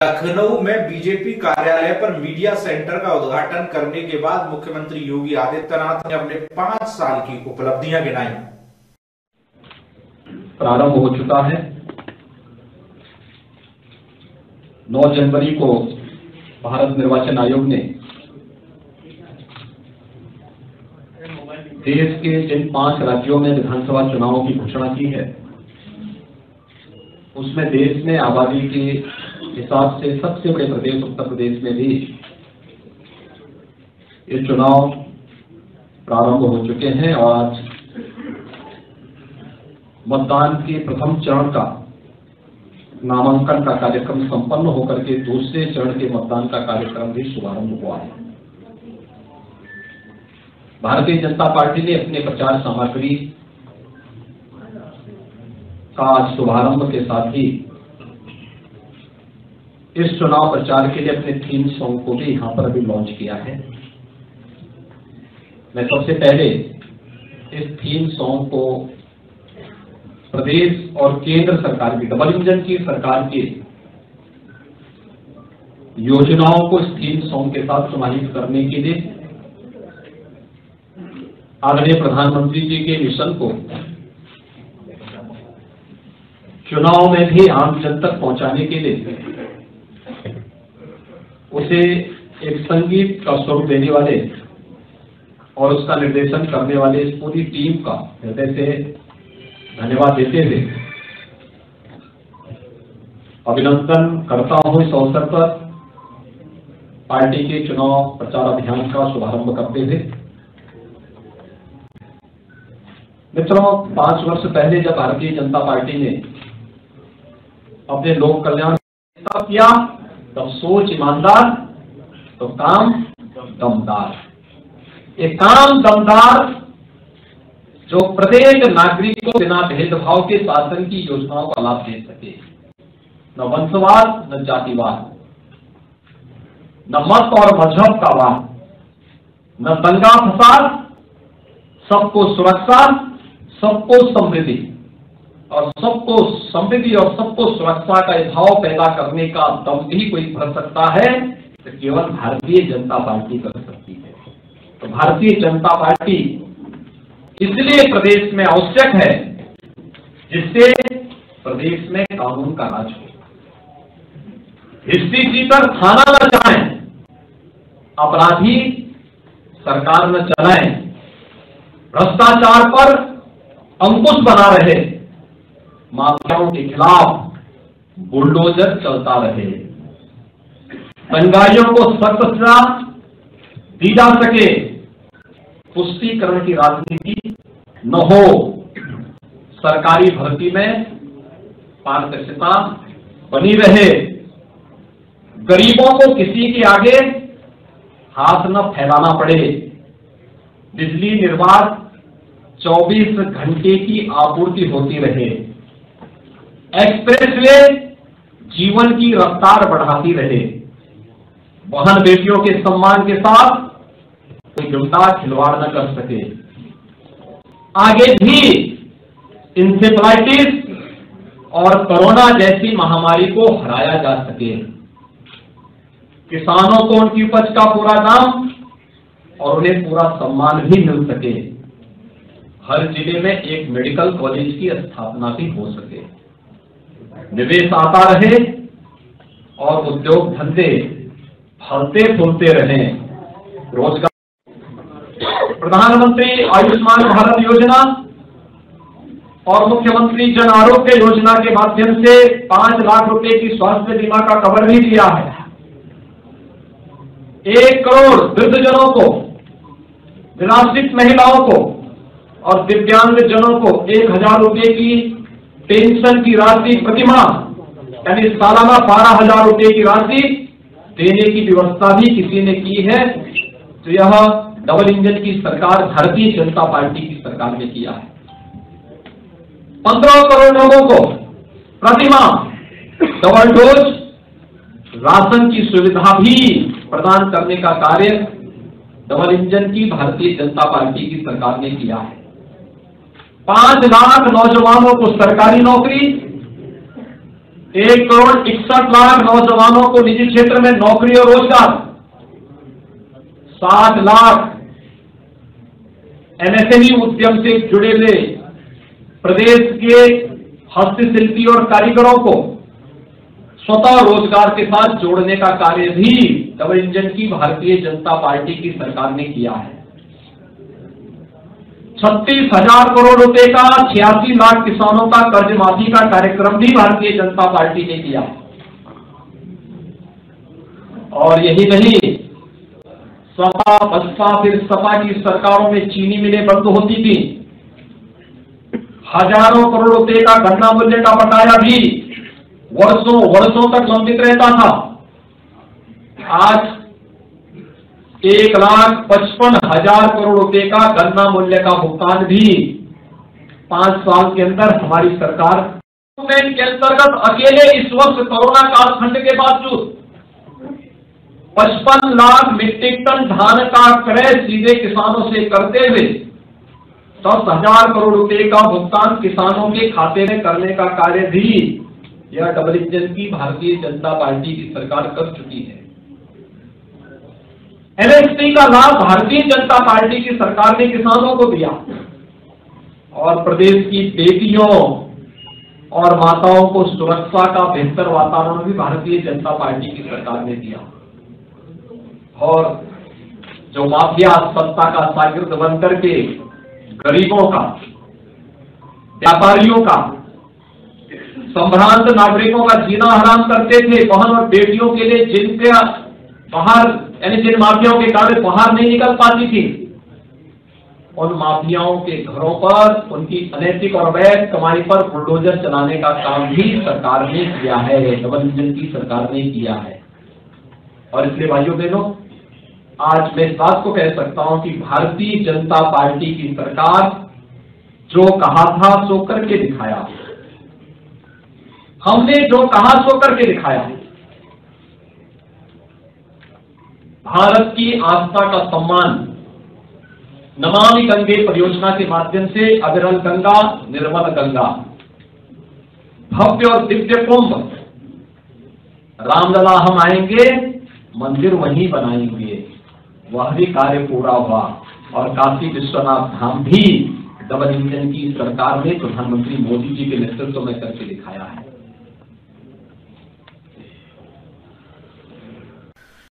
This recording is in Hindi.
लखनऊ में बीजेपी कार्यालय पर मीडिया सेंटर का उद्घाटन करने के बाद मुख्यमंत्री योगी आदित्यनाथ ने अपने 5 साल की उपलब्धियां गिनाई। प्रारंभ हो चुका है। 9 जनवरी को भारत निर्वाचन आयोग ने देश के जिन 5 राज्यों में विधानसभा चुनावों की घोषणा की है, उसमें देश में आबादी के हिसाब से सबसे बड़े प्रदेश उत्तर प्रदेश में भी ये चुनाव प्रारंभ हो चुके हैं और आज मतदान के प्रथम चरण का नामांकन का कार्यक्रम संपन्न होकर के दूसरे चरण के मतदान का कार्यक्रम भी शुभारंभ हुआ है। भारतीय जनता पार्टी ने अपने प्रचार सामग्री का शुभारंभ के साथ ही इस चुनाव प्रचार के लिए अपने थीम सॉन्ग को भी यहां पर अभी लॉन्च किया है। मैं सबसे पहले इस थीम सॉन्ग को प्रदेश और केंद्र सरकार की डबल इंजन की सरकार की योजनाओं को इस थीम सॉन्ग के साथ समाहित करने के लिए आदरणीय प्रधानमंत्री जी के मिशन को चुनाव में भी आम जन तक पहुंचाने के लिए उसे एक संगीत का स्वरूप देने वाले और उसका निर्देशन करने वाले इस पूरी टीम का हृदय से धन्यवाद देते हुए अभिनंदन करता हूं इस अवसर पर पार्टी के चुनाव प्रचार अभियान का शुभारंभ करते हुए। मित्रों, 5 वर्ष पहले जब भारतीय जनता पार्टी ने अपने लोक कल्याण किया, तब सोच ईमानदार तो काम दमदार। एक काम दमदार जो प्रत्येक नागरिक को बिना भेदभाव के शासन की योजनाओं का लाभ दे सके। न वंशवाद, न जातिवाद, न मत और मजहब का वाद, न दंगा फसाद, सबको सुरक्षा, सबको समृद्धि और सबको समृद्धि और सबको सुरक्षा का भाव पैदा करने का दम भी कोई भर सकता है तो केवल भारतीय जनता पार्टी कर सकती है। तो भारतीय जनता पार्टी इसलिए प्रदेश में आवश्यक है जिससे प्रदेश में कानून का राज हो, हिस्ट्री सीटर थाना न चलाएं, अपराधी सरकार न चलाएं, भ्रष्टाचार पर अंकुश बना रहे, माफियाओं के खिलाफ बुलडोजर चलता रहे, दंगाइयों को सख्त सजा दी जा सके, पुष्टिकरण की राजनीति न हो, सरकारी भर्ती में पारदर्शिता बनी रहे, गरीबों को किसी के आगे हाथ न फैलाना पड़े, बिजली निर्बाध 24 घंटे की आपूर्ति होती रहे, एक्सप्रेसवे जीवन की रफ्तार बढ़ाती रहे, बहन बेटियों के सम्मान के साथ कोई गुंडा खिलवाड़ न कर सके, आगे भी इंसेफ्लाइटिस और कोरोना जैसी महामारी को हराया जा सके, किसानों को उनकी उपज का पूरा दाम और उन्हें पूरा सम्मान भी मिल सके, हर जिले में एक मेडिकल कॉलेज की स्थापना भी हो सके, निवेश आता रहे और उद्योग धंधे फलते फूलते रहें, रोजगार। प्रधानमंत्री आयुष्मान भारत योजना और मुख्यमंत्री जन आरोग्य योजना के माध्यम से 5 लाख रुपए की स्वास्थ्य बीमा का कवर भी दिया है। 1 करोड़ वृद्धजनों को, विरासत महिलाओं को और दिव्यांग जनों को 1000 रुपए की पेंशन की राशि प्रतिमाह यानी सालाना 12,000 रुपए की राशि देने की व्यवस्था भी किसी ने की है। तो यह डबल इंजन की सरकार भारतीय जनता पार्टी की सरकार ने किया है। 15 करोड़ लोगों को प्रतिमाह डबल डोज राशन की सुविधा भी प्रदान करने का कार्य डबल इंजन की भारतीय जनता पार्टी की सरकार ने किया है। 5 लाख नौजवानों को सरकारी नौकरी, 1,61,00,000 नौजवानों को निजी क्षेत्र में नौकरी और रोजगार, 60 लाख एमएसएमई उद्यम से जुड़े हुए प्रदेश के हस्तशिल्पी और कारीगरों को स्वतः रोजगार के साथ जोड़ने का कार्य भी डबल इंजन की भारतीय जनता पार्टी की सरकार ने किया है। 36,000 करोड़ रुपए का 86 लाख किसानों का कर्ज माफी का कार्यक्रम भी भारतीय जनता पार्टी ने किया। और यही नहीं, सपा बसपा फिर सपा की सरकारों में चीनी मिलें बंद होती थी, हजारों करोड़ रुपए का गन्ना मूल्य का बकाया भी वर्षों तक लंबित रहता था। आज 1,55,000 करोड़ रुपए का गन्ना मूल्य का भुगतान भी 5 साल के अंदर हमारी सरकार के अंतर्गत अकेले इस वर्ष कोरोना कालखंड के बावजूद 55 लाख मीट्रिक टन धान का क्रय सीधे किसानों से करते हुए 10,000 करोड़ रुपए का भुगतान किसानों के खाते में करने का कार्य भी यह डबल इंजन की भारतीय जनता पार्टी की सरकार कर चुकी है। एमएसपी का लाभ भारतीय जनता पार्टी की सरकार ने किसानों को दिया और प्रदेश की बेटियों और माताओं को सुरक्षा का बेहतर वातावरण भी भारतीय जनता पार्टी की सरकार ने दिया। और जो माफिया सत्ता का शागिर्द बनकर के गरीबों का, व्यापारियों का, संभ्रांत नागरिकों का जीना हराम करते थे, बहन और बेटियों के लिए जिनके बाहर यानी जिन माफियाओं के कारण बाहर नहीं निकल पाती थी, उन माफियाओं के घरों पर उनकी अनैतिक और अवैध कमाई पर बुलडोजर चलाने का काम भी सरकार ने किया है, डबल इंजन की सरकार ने किया है। और इसलिए भाइयों बहनों, आज मैं इस बात को कह सकता हूं कि भारतीय जनता पार्टी की सरकार जो कहा था सो करके दिखाया। हमने जो कहा सो करके दिखाया। भारत की आस्था का सम्मान नमामि गंगे परियोजना के माध्यम से अविरल गंगा, निर्मल गंगा, भव्य और दिव्य कुंभ, रामलला हम आएंगे, मंदिर वहीं बनाएंगे, वह भी कार्य पूरा हुआ। और काशी विश्वनाथ धाम भी डबल इंजन की सरकार ने प्रधानमंत्री मोदी जी के नेतृत्व में करके दिखाया है।